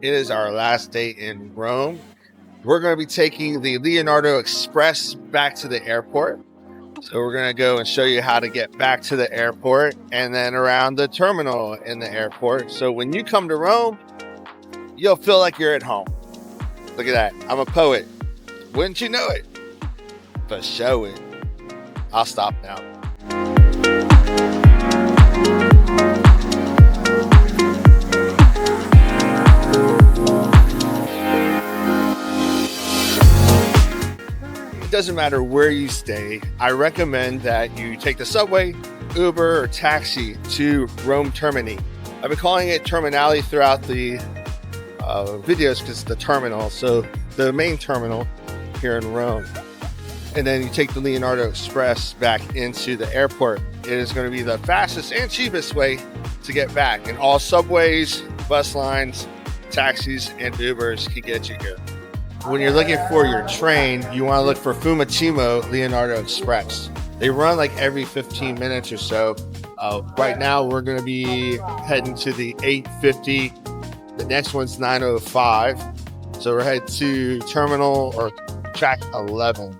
It is our last day in Rome. We're going to be taking the Leonardo Express back to the airport. So we're going to go and show you how to get back to the airport and then around the terminal in the airport. So when you come to Rome, you'll feel like you're at home. Look at that. I'm a poet. Wouldn't you know it? But show it. I'll stop now. It doesn't matter where you stay. I recommend that you take the subway, Uber, or taxi to Rome Termini. I've been calling it Terminali throughout the videos because it's the terminal. So the main terminal here in Rome. And then you take the Leonardo Express back into the airport. It is going to be the fastest and cheapest way to get back. And all subways, bus lines, taxis, and Ubers can get you here. When you're looking for your train, you want to look for Fiumicino Leonardo Express. They run like every 15 minutes or so. Right now, we're going to be heading to the 8:50. The next one's 9:05. So we're headed to terminal or track 11.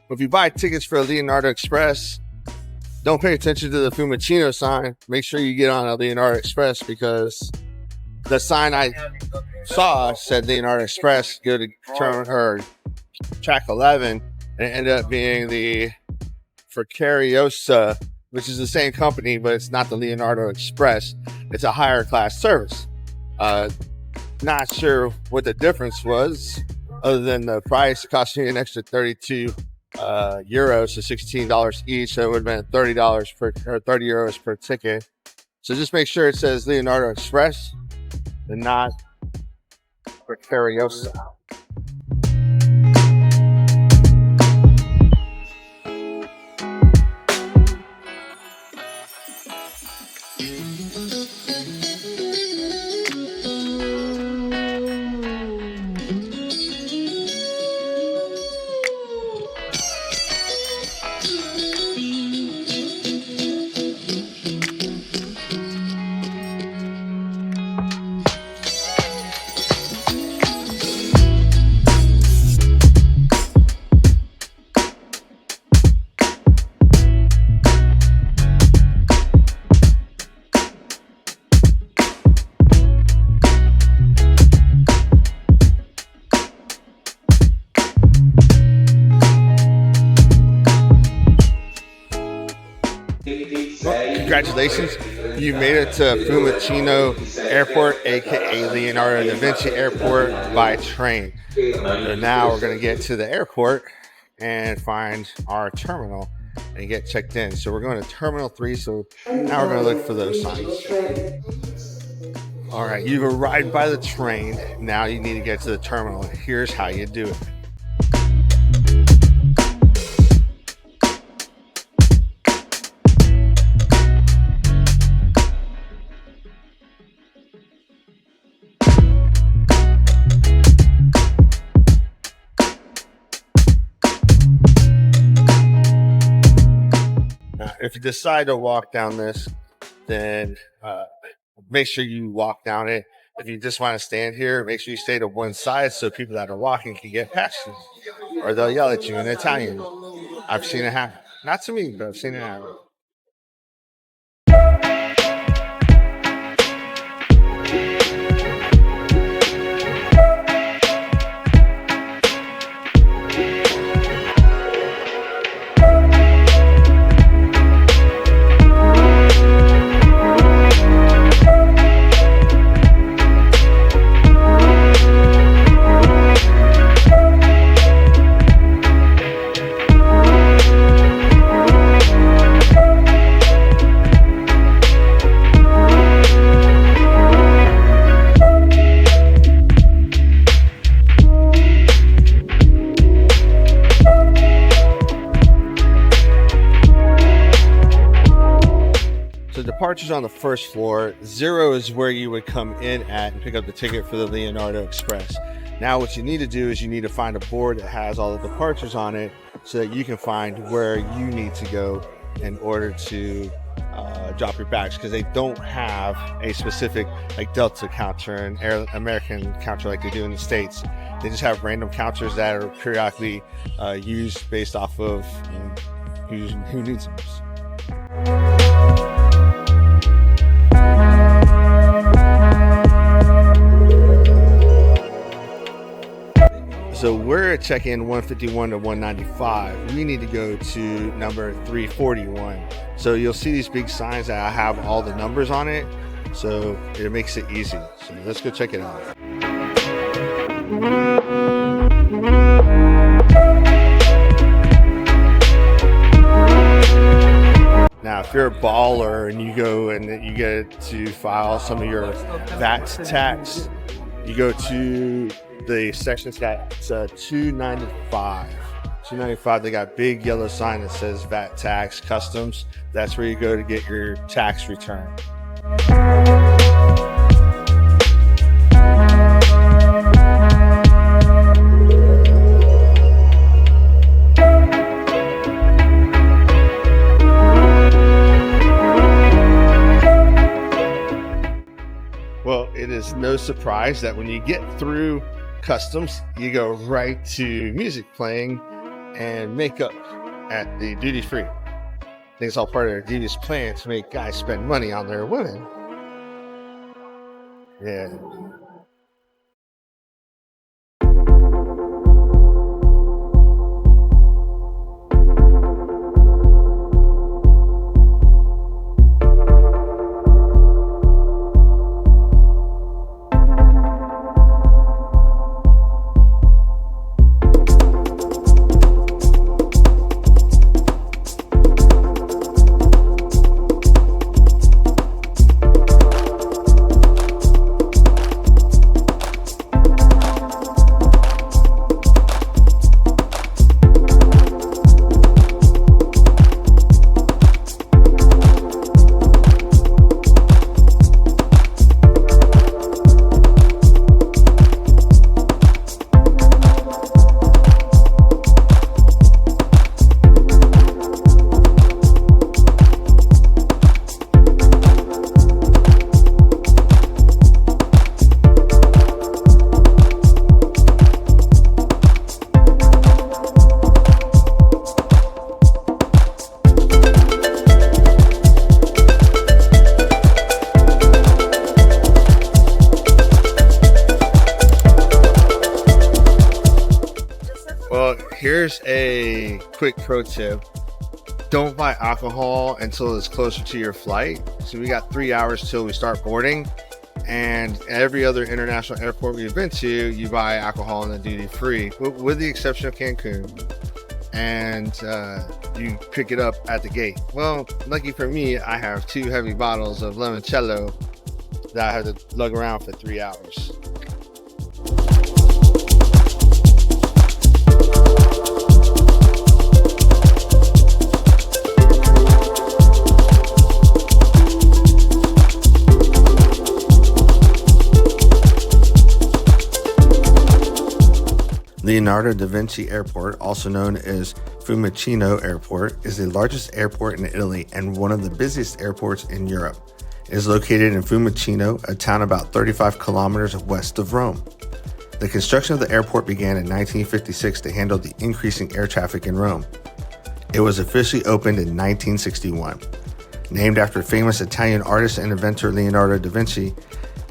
If you buy tickets for a Leonardo Express, don't pay attention to the Fiumicino sign. Make sure you get on a Leonardo Express because The sign I saw said Leonardo Express, go to turn or track 11, and it ended up being the Fiumicino, which is the same company, but it's not the Leonardo Express. It's a higher class service. Not sure what the difference was, other than the price cost me an extra 32 euros, so $16 each. So it would have been $30 or 30 euros per ticket. So just make sure it says Leonardo Express and not Fiumicino. Congratulations, you made it to Fiumicino Airport, aka Leonardo da Vinci Airport, by train. So now we're going to get to the airport and find our terminal and get checked in. So we're going to Terminal 3, so now we're going to look for those signs. All right, you've arrived by the train. Now you need to get to the terminal. Here's how you do it. If you decide to walk down this, then make sure you walk down it. If you just want to stand here, make sure you stay to one side so people that are walking can get past you, or they'll yell at you in Italian. I've seen it happen. Not to me, but I've seen it happen. Departures on the first floor. 0 is where you would come in at and pick up the ticket for the Leonardo Express. Now what you need to do is you need to find a board that has all the departures on it so that you can find where you need to go in order to drop your bags, because they don't have a specific like Delta counter and American counter like they do in the States. They just have random counters that are periodically used based off of who needs them. So we're at check-in 151 to 195. We need to go to number 341. So you'll see these big signs that have all the numbers on it. So it makes it easy. So let's go check it out. Now, if you're a baller and you go and you get to file some of your VAT tax, you go to the section's got 295. 295, they got big yellow sign that says VAT tax customs. That's where you go to get your tax return. Well, it is no surprise that when you get through customs, you go right to music playing and makeup at the duty free. I think it's all part of their devious plan to make guys spend money on their women. Yeah. Well, here's a quick pro tip. Don't buy alcohol until it's closer to your flight. So we got 3 hours till we start boarding. And every other international airport we've been to, you buy alcohol in the duty free, with the exception of Cancun. And you pick it up at the gate. Well, lucky for me, I have 2 heavy bottles of limoncello that I have to lug around for 3 hours. Leonardo da Vinci Airport, also known as Fiumicino Airport, is the largest airport in Italy and one of the busiest airports in Europe. It is located in Fiumicino, a town about 35 kilometers west of Rome. The construction of the airport began in 1956 to handle the increasing air traffic in Rome. It was officially opened in 1961. Named after famous Italian artist and inventor Leonardo da Vinci,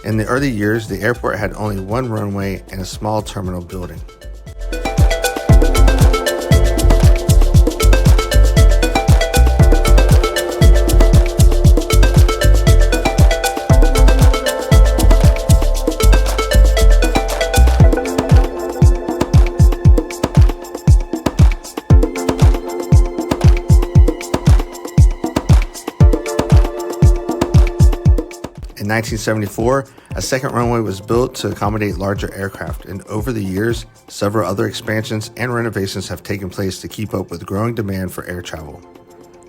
in the early years, the airport had only one runway and a small terminal building. In 1974, a second runway was built to accommodate larger aircraft, and over the years, several other expansions and renovations have taken place to keep up with growing demand for air travel.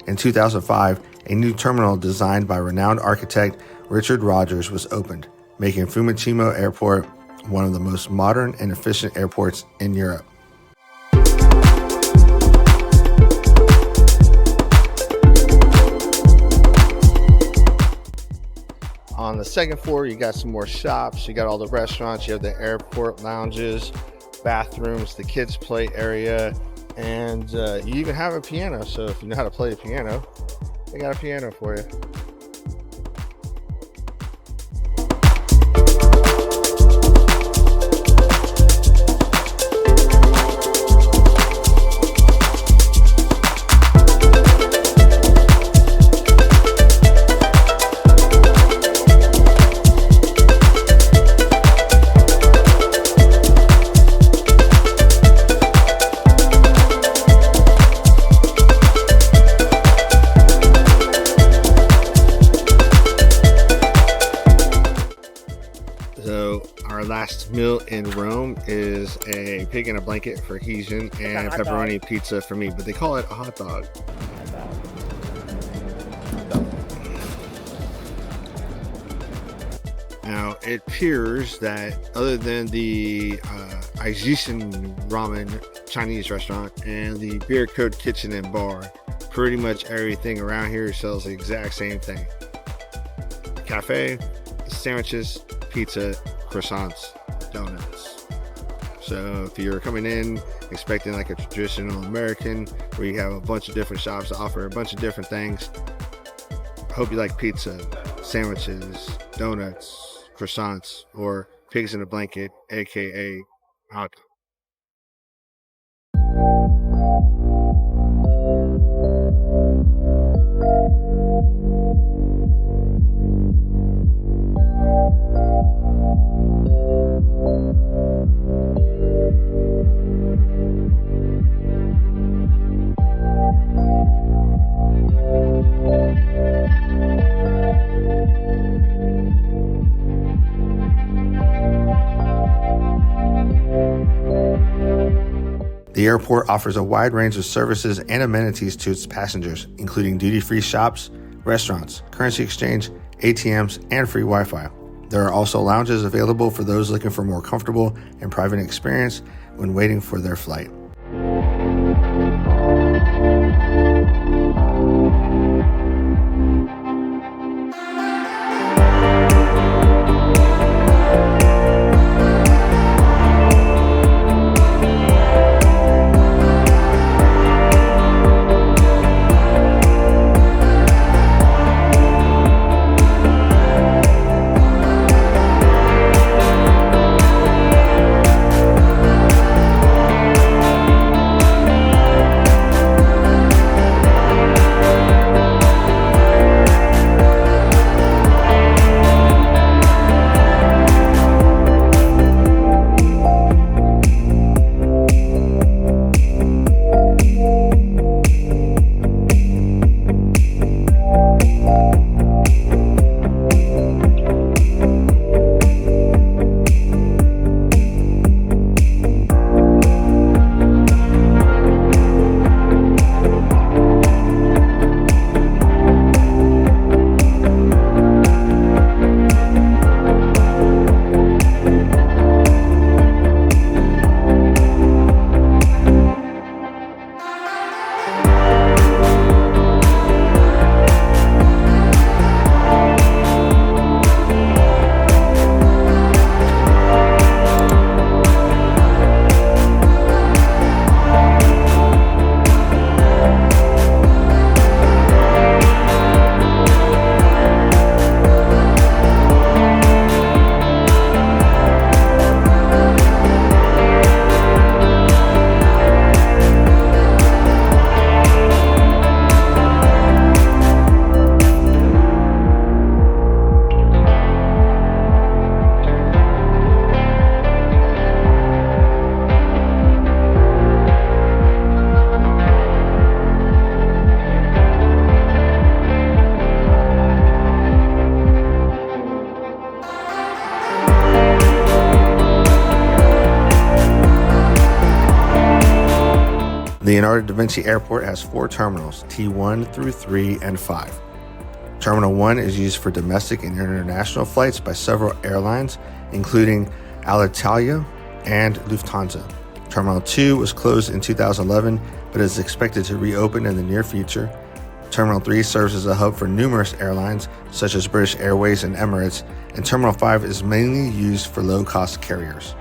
In 2005, a new terminal designed by renowned architect Richard Rogers was opened, making Fiumicino Airport one of the most modern and efficient airports in Europe. On the second floor, you got some more shops, you got all the restaurants, you have the airport lounges, bathrooms, the kids play area, and you even have a piano. So if you know how to play the piano, they got a piano for you. So our last meal in Rome is a pig in a blanket for Heesian and pepperoni pizza for me, but they call it a hot dog. Now it appears that other than the aviation ramen Chinese restaurant and the Beer Code Kitchen and Bar, pretty much everything around here sells the exact same thing. Cafe, sandwiches, pizza, croissants, donuts. So if you're coming in expecting like a traditional American where you have a bunch of different shops that offer a bunch of different things, I hope you like pizza, sandwiches, donuts, croissants, or pigs in a blanket, aka hot. The airport offers a wide range of services and amenities to its passengers, including duty-free shops, restaurants, currency exchange, ATMs, and free Wi-Fi. There are also lounges available for those looking for a more comfortable and private experience when waiting for their flight. Leonardo da Vinci Airport has 4 terminals, T1 through 3 and 5. Terminal 1 is used for domestic and international flights by several airlines, including Alitalia and Lufthansa. Terminal 2 was closed in 2011, but is expected to reopen in the near future. Terminal 3 serves as a hub for numerous airlines, such as British Airways and Emirates, and Terminal 5 is mainly used for low-cost carriers.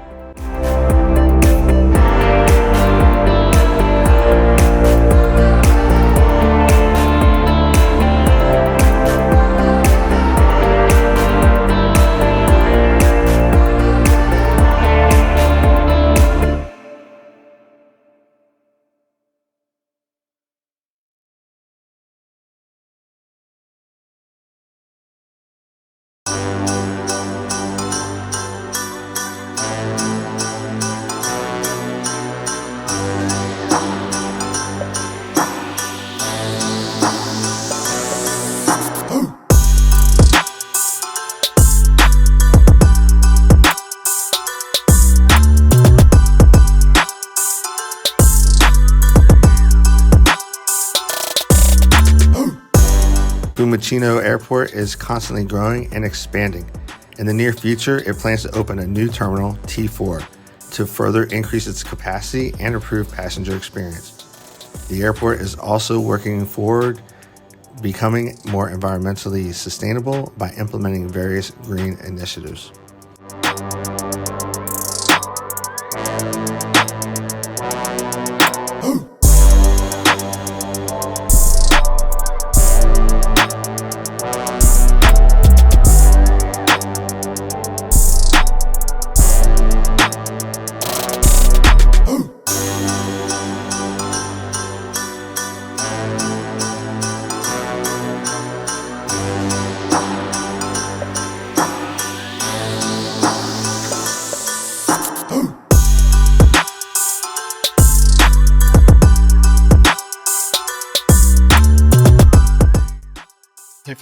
Fiumicino Airport is constantly growing and expanding. In the near future, it plans to open a new terminal, T4, to further increase its capacity and improve passenger experience. The airport is also working forward, becoming more environmentally sustainable by implementing various green initiatives.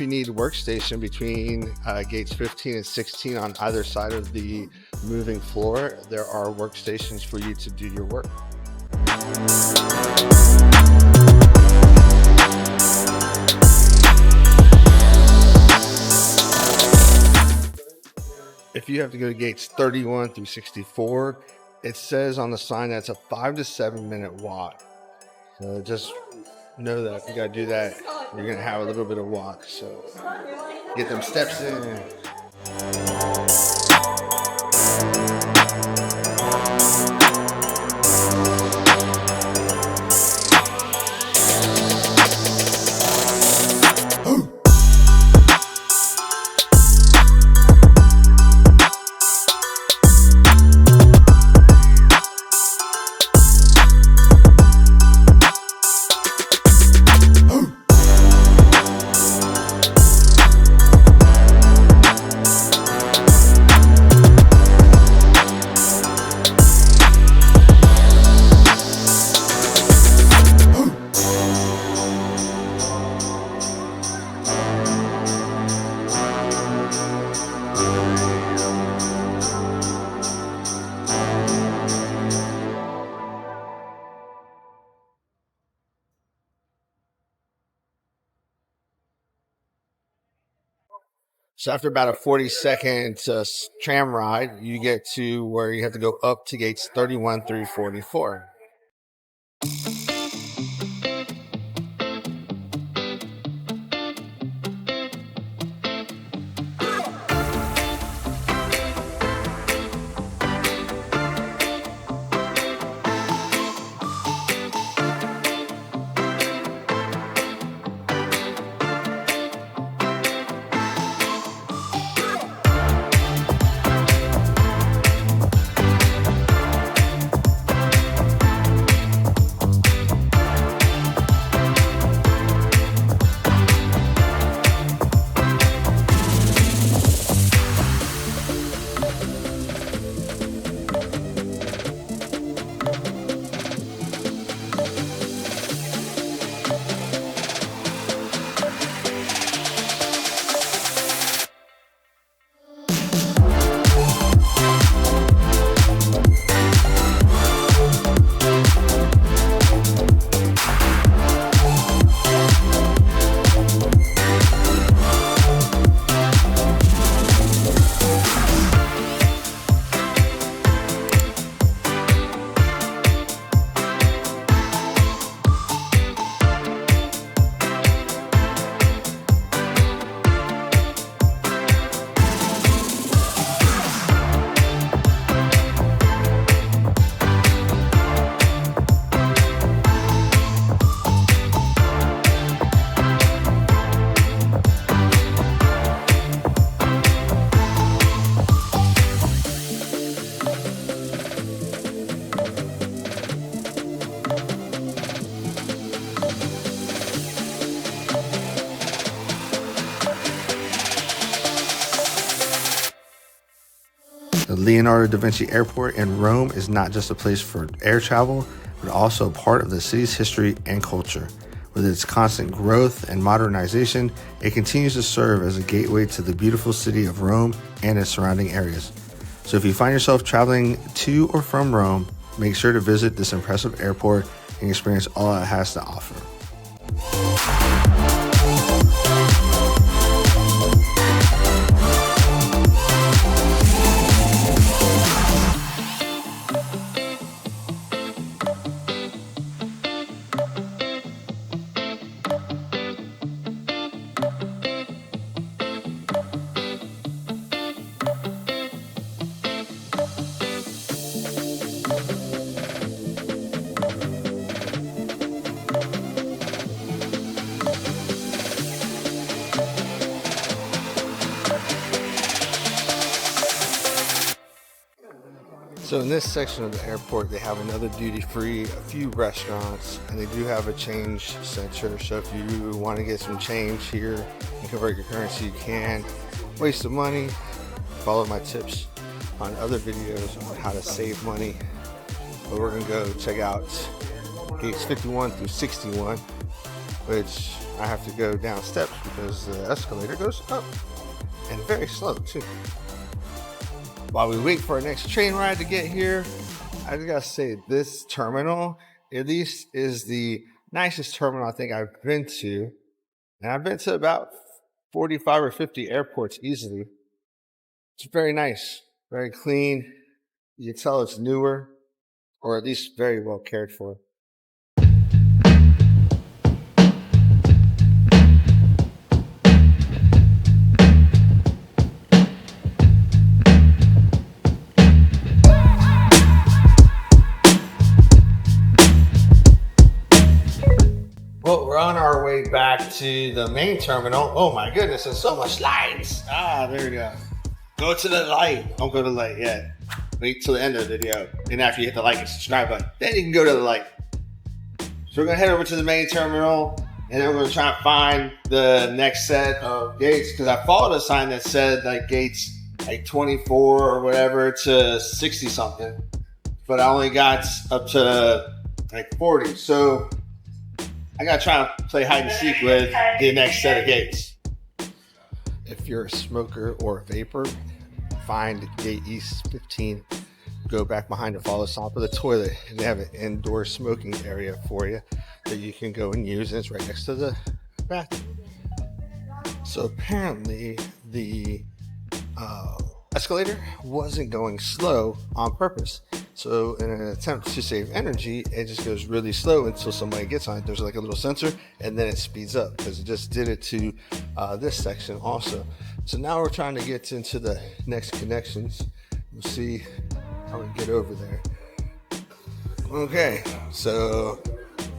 you need workstation between gates 15 and 16 on either side of the moving floor, there are workstations for you to do your work. If you have to go to gates 31 through 64, it says on the sign that's a 5 to 7 minute walk. So just know that if you got to do that, you're going to have a little bit of walk. So get them steps in. So after about a 40-second tram ride, you get to where you have to go up to gates 31 through 44. The Leonardo da Vinci Airport in Rome is not just a place for air travel, but also part of the city's history and culture. With its constant growth and modernization, it continues to serve as a gateway to the beautiful city of Rome and its surrounding areas. So if you find yourself traveling to or from Rome, make sure to visit this impressive airport and experience all it has to offer. So in this section of the airport, they have another duty-free, a few restaurants, and they do have a change center. So if you want to get some change here and convert your currency, you can. Waste some money. Follow my tips on other videos on how to save money. But we're going to go check out gates 51 through 61, which I have to go down steps because the escalator goes up, and very slow too. While we wait for our next train ride to get here, I just gotta say, this terminal at least is the nicest terminal I think I've been to. And I've been to about 45 or 50 airports easily. It's very nice, very clean. You can tell it's newer, or at least very well cared for. Well, we're on our way back to the main terminal. Oh my goodness, there's so much lights. Ah, there we go. Go to the light. Don't go to the light yet. Wait till the end of the video. And after you hit the like and subscribe button, then you can go to the light. So we're gonna head over to the main terminal, and then we're gonna try and find the next set of gates, because I followed a sign that said like gates like 24 or whatever to 60 something, but I only got up to like 40. So I gotta try and play hide and seek with the next set of gates. If you're a smoker or a vapor, find gate East 15. Go back behind and follow the stop of the toilet. And they have an indoor smoking area for you that you can go and use, and it's right next to the bathroom. So apparently the escalator wasn't going slow on purpose. So in an attempt to save energy, it just goes really slow until somebody gets on it. There's like a little sensor, and then it speeds up, because it just did it to this section also. So now we're trying to get into the next connections. We'll see how we get over there. Okay, so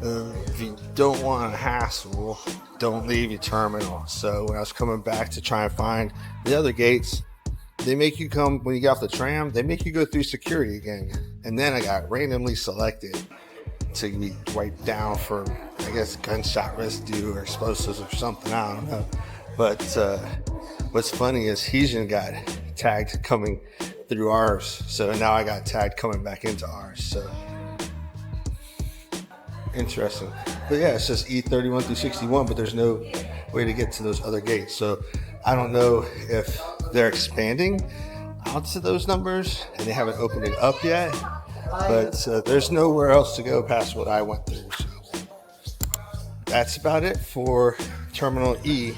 if you don't want a hassle, don't leave your terminal. So when I was coming back to try and find the other gates, they make you come, when you get off the tram, they make you go through security again. And then I got randomly selected to be wiped down for, I guess, gunshot residue or explosives or something, I don't know. But what's funny is Heesian got tagged coming through ours. So now I got tagged coming back into ours. So interesting. But yeah, it's just E31 through 61, but there's no way to get to those other gates. So I don't know if they're expanding out to those numbers and they haven't opened it up yet, but there's nowhere else to go past what I went through. So that's about it for Terminal E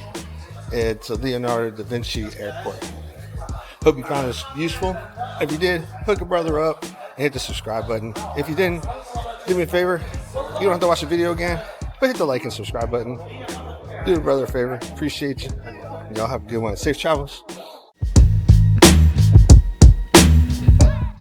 at Leonardo da Vinci Airport. Hope you found this useful. If you did, hook a brother up and hit the subscribe button. If you didn't, do me a favor. You don't have to watch the video again, but hit the like and subscribe button. Do a brother a favor. Appreciate you. Y'all have a good one. Safe travels.